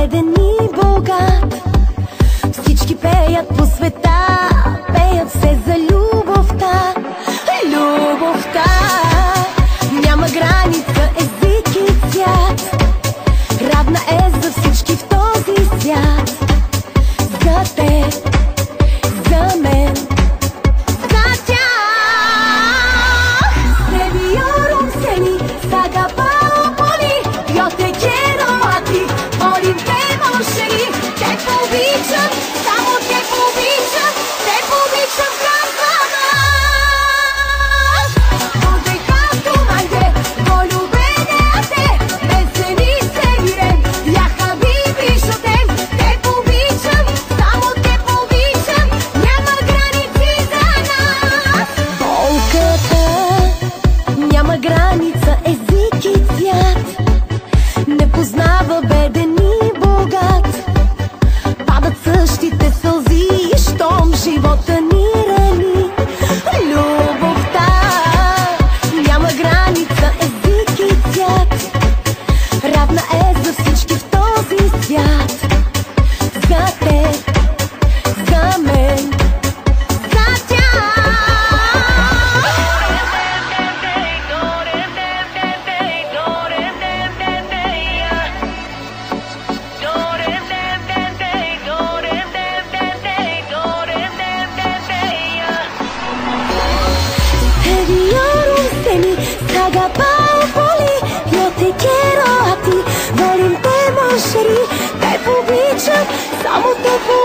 беден и богат. Всички пеят по света, пеят все за любовта. Любовта няма граница, език и цвят. Равна е за всички в този свят. За теб, за мен, за тях. Se vieron seni, sagapoli. Yo te quiero a ti, morir te mošeri. Te povičam, samo te povičam, te povičam kazama. Odehatu manje, voljubene a te, veseli se irem, ja habibi šotem. Te povičam, samo te povičam, няма граници за нас. Болката няма граница, език и цвят. Не познава беден и богат. Падат същите сълзи, щом живота ни рани. Любовта няма граница, език и цвят. Равна е за всички в този свят. За теб, за мен, за тях. Te vieron seni, sagapoli. Yo te quiero a ti, volim te mošeri. Te povičam, samo te povičam.